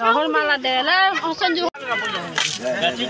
Nahol malah dela, osan juga. Gati.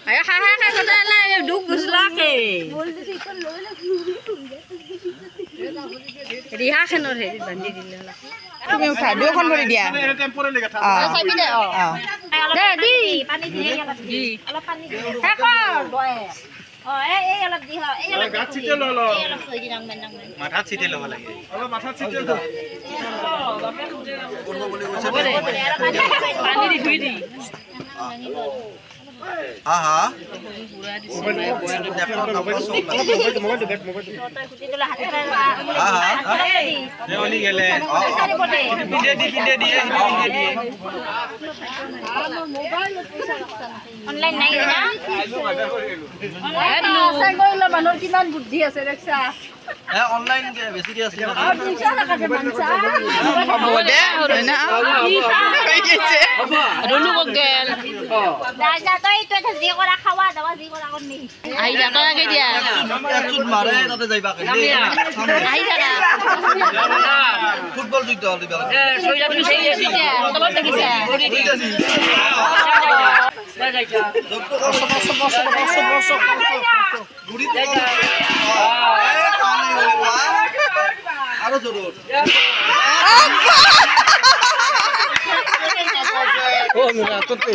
Ayo hahaha kada lah duk guslake. Riha khenor he bandi dilla. তুমি উঠা দুখন ভৰি দিয়া Sabi de oh. De di pani di alap di. Alap pani di. Hakor boy. Oh alap di ha. Alap গাত চিটে ললো alap koi di nang nang. মাথা চিটে লব লাগে অলপ মাথা চিটে দাও Pani di dui di. Aha. Deoli গেলে কিনে দিয়ে Online naik ya? saya কইলা মানুহ কিমান বুদ্ধি আছে দেখছা Online ke besi dia sih. দুইশ টাকা দে মানছা হ'ব দে না হৈ গৈছে Dulu gogel. Daja to itu ada zi kora khawa dawa zi kora konni. Ai jaga lagi dia. Cut mare tate jaiba ke. Ai jaga. Football judo di bawah. Soila tu sei dia. Tolong lagi saya. Guri tu. Aro joror. Oh, mira, tu tu.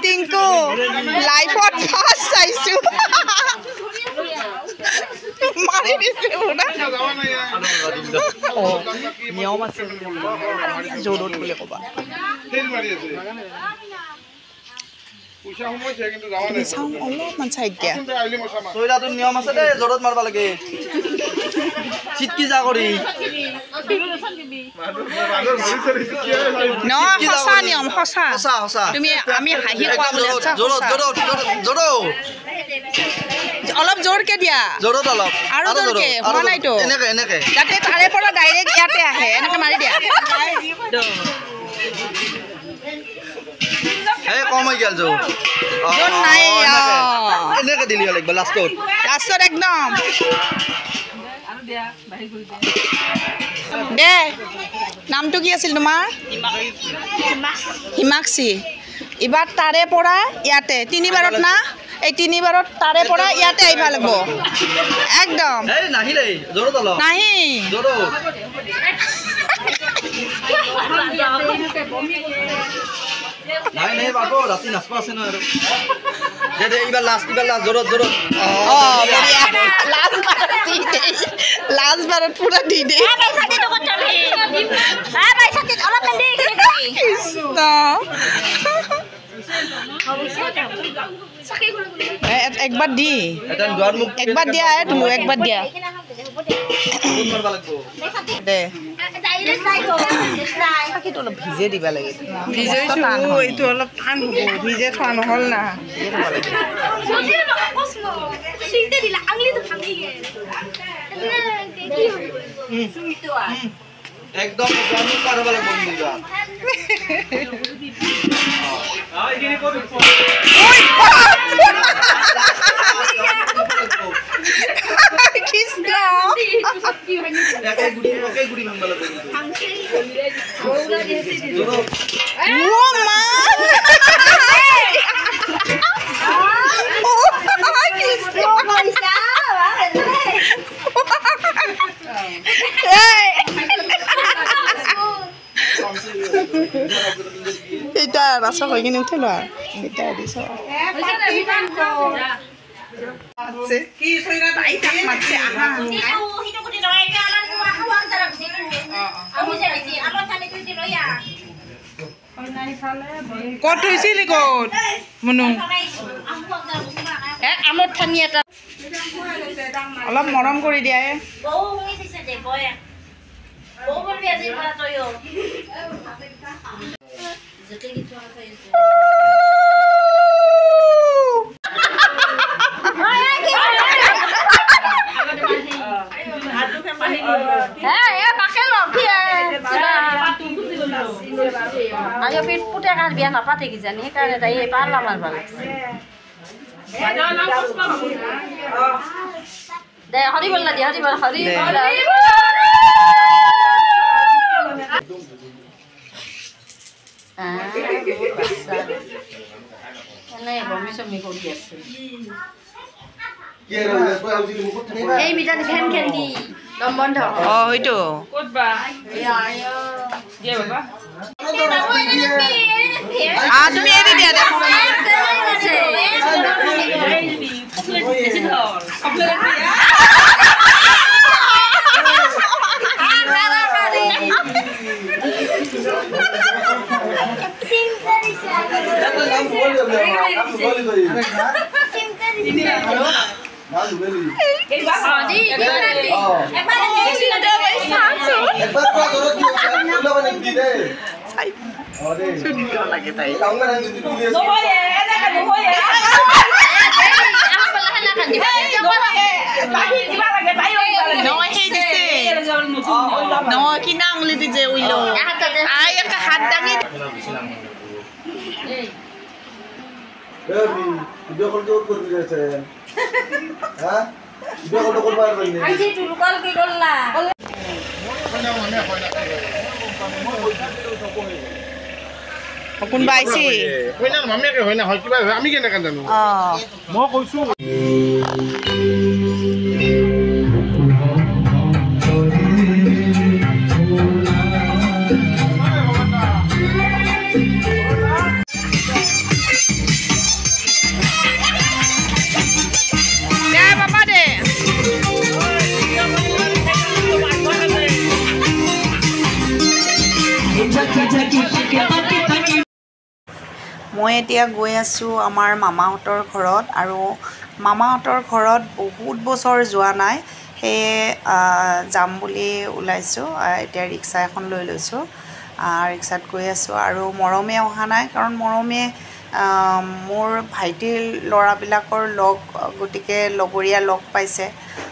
Tinku লাইফত first চাইছো মাৰি দিছে না নিয়ম আছে জোৰত বুলি ক'বা চাওঁ অলপমান চাই দিয়া Soila tu niam asa deh, jorot marba lagi. Citki ja kori. ন সঁচা নিয়ম সঁচা Hosa. তুমি আমি হাঁহি কোৱা বুলি আছা Jorot. অলপ জোৰকে দিয়া Jorot alap. আৰু জোৰকে হোৱা নাইতো Eneke. যাতে তাৰে পৰা ডাইৰেক্ট ইয়াতে আহে এনেকে মাৰি দিয়া Hey, komai gel jo. জোৰ নাই Eneke dili alek balastot. লাষ্টত একদম দে নামটো কি আছিল তোমাৰ হিমাক্ষী এবাৰ তাৰে পৰা ইয়াতে তিনিবাৰত না এই তিনিবাৰত তাৰে পৰা ইয়াতে আহিব লাগিব একদম Hey, nahi le. Jorot alap. নাহি Jorot. Nahi bago, rati naspa ase na aro. De ibar last jorot. বঢ়িয়া লাষ্ট বাৰত পুৰা দি দে Paisa dito ko chali. Paisa dito alap ndi kini. Krishna একবাৰ দি Etan duar muk. একবাৰ দিয়া তুমি একবাৰ দিয়া Jorot marba lagbo. দে Dai dai ho. Dai. বাকীটো অলপ ভিজে দিব লাগে ভিজাইছো এইটো অলপ টান হ'ব ভিজে থোৱা নহ'ল না Sodia no kosmo. Sinte dila angli to thangi ge. Ki ho. Suito a. Ekdom duar muk marba lagbo niga. Krishna Ekai gudi marba lagbo. Jorot. ও মা কৃষ্ণ Paisa. এটা ৰাস্তা হৈ কিনে উঠে লোৱা এটা দিছ কি চইনা তাই তাক মাছে আহা ক'ত থৈছিলি ক'ত মুনু আমত ঠানি এটা অলপ মৰম কৰি দিয়া বৌ শুনি দিছে দে বৌ বৌ বলবি আজিৰ পৰা তইও যেতে কি থোৱা থৈ আছে আগে পিঠ পুতে কাৰ বিয়া নাপাতে কিজানি সেইকাৰণে তাই এই পাৰ্লা মাৰিব লাগিছে দে হৰি বল্লা দি হৰি বল্লা এনেই বমি চমি কৰি আছে এই মিটাৰ ফেন খেলি দম বন্ধ অঁ হয়তো তুমি এৰি দিয়া দে নহয় কিনা আঙুলি দি যে উইল একটা হাত দাঙি ভিডিও কল তো করবি আছে হ্যাঁ ভিডিও কল তো করবা পারবি না আজি তুই কল কি করলা কোনবা আইছি হয় না মামিয়াকে হয় না হয় কিবা আমি কেনেকৈ জানো মই কৈছো মই এতিয়া গৈ আছোঁ আমাৰ মামাহঁতৰ ঘৰত আৰু মামাহঁতৰ ঘৰত বহুত বছৰ যোৱা নাই সেয়ে যাম বুলি ওলাইছোঁ এতিয়া ৰিক্সা এখন লৈ লৈছোঁ ৰিক্সাত গৈ আছোঁ আৰু মৰমে অহা নাই কাৰণ মৰমে মোৰ ভাইটিৰ ল'ৰাবিলাকৰ লগ গতিকে লগৰীয়া লগ পাইছে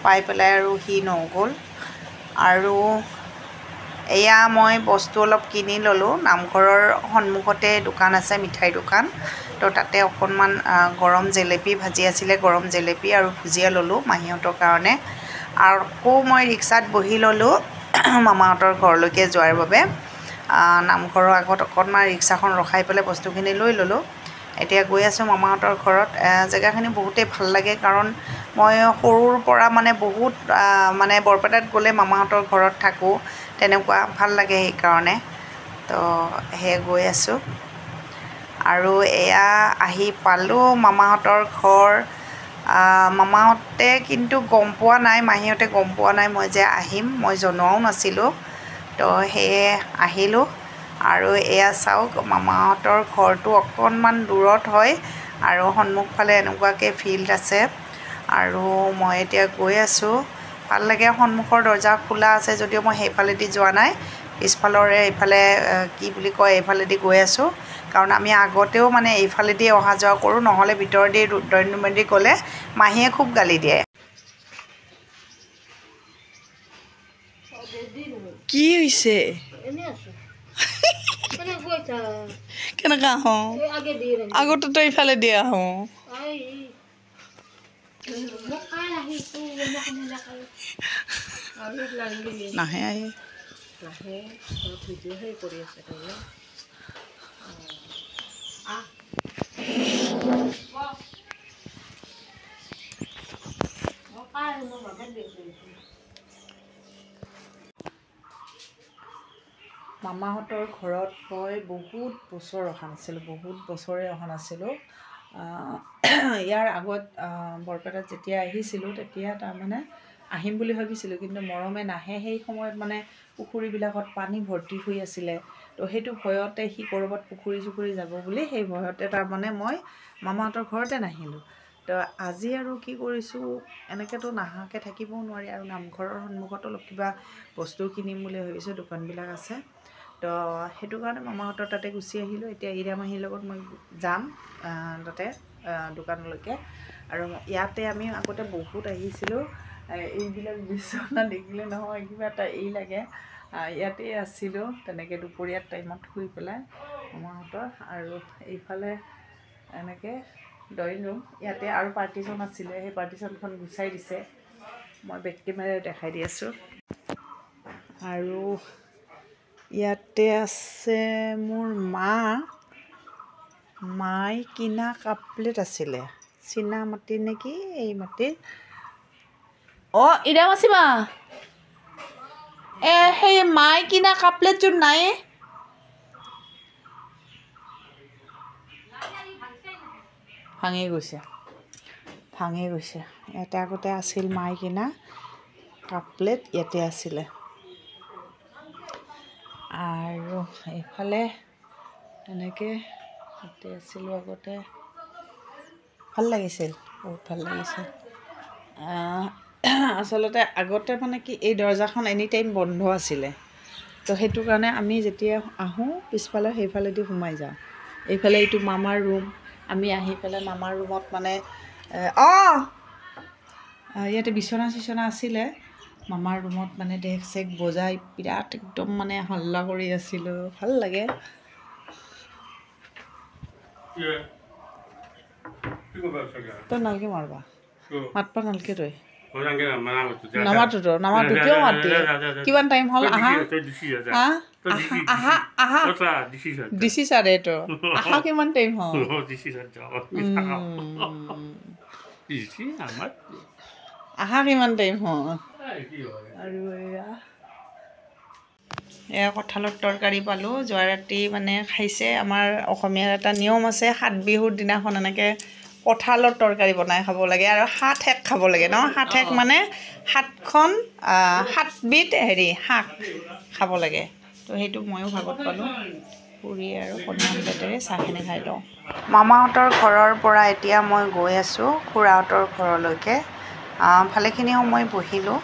পাই পেলাই আৰু সি নগ'ল আৰু এয়া মই বস্তু অলপ কিনি ল'লোঁ নামঘৰৰ সন্মুখতে দোকান আছে মিঠাই দোকান তো তাতে অকণমান গৰম জেলেপি ভাজি আছিলে গৰম জেলেপি আৰু ভুজিয়া ল'লোঁ মাহীহঁতৰ কাৰণে আৰু আকৌ মই ৰিক্সাত বহি ল'লোঁ মামাহঁতৰ ঘৰলৈকে যোৱাৰ বাবে নামঘৰৰ আগত অকণমান ৰিক্সাখন ৰখাই পেলাই বস্তুখিনি লৈ ল'লোঁ এতিয়া গৈ আছোঁ মামাহঁতৰ ঘৰত জেগাখিনি বহুতেই ভাল লাগে কাৰণ মই সৰুৰ পৰা মানে বহুত মানে বৰপেটাত গ'লে মামাহঁতৰ ঘৰত থাকোঁ তেনেকুৱা ভাল লাগে সেইকাৰণে তো সেয়ে গৈ আছোঁ আৰু এয়া আহি পালোঁ মামাহঁতৰ ঘৰ মামাহঁতে কিন্তু গম পোৱা নাই মাহীহঁতে গম পোৱা নাই মই যে আহিম মই জনোৱাও নাছিলোঁ তো সেয়ে আহিলোঁ আৰু এয়া চাওক মামাহঁতৰ ঘৰটো অকণমান দূৰত হয় আৰু সন্মুখফালে এনেকুৱাকৈ ফিল্ড আছে আৰু মই এতিয়া গৈ আছোঁ ভাল লাগে সন্মুখৰ দৰ্জা খোলা আছে যদিও মই সেইফালেদি যোৱা নাই পিছফালৰে এইফালে কি বুলি কয় এইফালেদি গৈ আছোঁ কাৰণ আমি আগতেও মানে এইফালেদি অহা যোৱা কৰোঁ নহ'লে ভিতৰেদি ড্ৰয়িং ৰুমেদি গ'লে মাহীয়ে খুব গালি দিয়ে কি হৈছে কেনেকৈ আহোঁ আগতে তই ইফালে দি আহোঁ নাহে আহি মামাহঁতৰ ঘৰত মই বহুত বছৰ অহা নাছিলোঁ বহুত বছৰে অহা নাছিলোঁ ইয়াৰ আগত বৰপেটাত যেতিয়া আহিছিলোঁ তেতিয়া তাৰমানে আহিম বুলি ভাবিছিলোঁ কিন্তু মৰমে নাহে সেই সময়ত মানে পুখুৰীবিলাকত পানী ভৰ্তি হৈ আছিলে তো সেইটো ভয়তে সি ক'ৰবাত পুখুৰী চুখুৰী যাব বুলি সেই ভয়তে তাৰমানে মই মামাহঁতৰ ঘৰতে নাহিলোঁ। তো আজি আৰু কি কৰিছোঁ, এনেকৈতো নাহাকৈ থাকিবও নোৱাৰি আৰু নামঘৰৰ সন্মুখত অলপ কিবা বস্তু কিনিম বুলি ভাবিছোঁ, দোকানবিলাক আছে। তো সেইটো কাৰণে মামাহঁতৰ তাতে গুচি আহিলোঁ। এতিয়া ইৰামাহীৰ লগত মই যাম তাতে দোকানলৈকে। আৰু ইয়াতে আমি আগতে বহুত আহিছিলোঁ। এইবিলাক বিচনা দেখিলে নহয় কিবা এটা লাগে। ইয়াতে আছিলোঁ তেনেকৈ দুপৰীয়াৰ টাইমত শুই পেলাই মামাহঁতৰ। আৰু এইফালে এনেকৈ ড্ৰয়িং ৰুম, ইয়াতে আৰু পাৰ্টিশ্যন আছিলে, সেই পাৰ্টিশ্যনখন গুচাই দিছে। মই বেক কেমেৰাৰে দেখাই দি আছোঁ। আৰু ইয়াতে আছে মোৰ মাই কিনা কাপ প্লেট আছিলে, চীনা মাটি নেকি এই মাটিৰ। ইৰাম আছিমা সেই মাই কিনা কাপ প্লেটযোৰ নাই, ভাঙি গৈছে। ইয়াতে আগতে আছিল মাই কিনা কাপ প্লেট, ইয়াতে আছিলে। আৰু এইফালে এনেকৈ ইয়াতে আছিলোঁ আগতে, ভাল লাগিছিল, বহুত ভাল লাগিছিল। আচলতে আগতে মানে কি এই দৰজাখন এনি টাইম বন্ধ আছিলে। তো সেইটো কাৰণে আমি যেতিয়া আহোঁ পিছফালে সেইফালেদি সোমাই যাওঁ। এইফালে এইটো মামাৰ ৰুম, আমি আহি পেলাই মামাৰ ৰুমত মানে ইয়াতে বিচনা চিচনা আছিলে। মামাৰ ৰুমত মানে ডেক চেক বজাই বিৰাট একদম মানে হাল্লা কৰি আছিলোঁ, ভাল লাগে। তই নালকে মাৰবা, মাতবা নালকে তই নামাতো কিয় মাতি? কিমান টাইম হ'ল? দিছি ছাৰে তো আহা, কিমান টাইম হ'ল? আহা কিমান টাইম হ'ল? আৰু এয়া কঁঠালৰ তৰকাৰী পালোঁ, যোৱা ৰাতি মানে খাইছে। আমাৰ অসমীয়াৰ এটা নিয়ম আছে, 7 বিহুৰ দিনাখন এনেকৈ কঁঠালৰ তৰকাৰী বনাই খাব লাগে আৰু 7 শেষ খাব লাগে ন। 7 শেষ মানে 7 বিধ শাক খাব লাগে। তো সেইটো ময়ো ভাগত পালোঁ। পুৰি আৰু কণী আমলেটেৰে চাহখিনি খাই লওঁ। মামাহঁতৰ ঘৰৰ পৰা এতিয়া মই গৈ আছোঁ খুৰাহঁতৰ ঘৰলৈকে। ভালেখিনি সময় বহিলোঁ।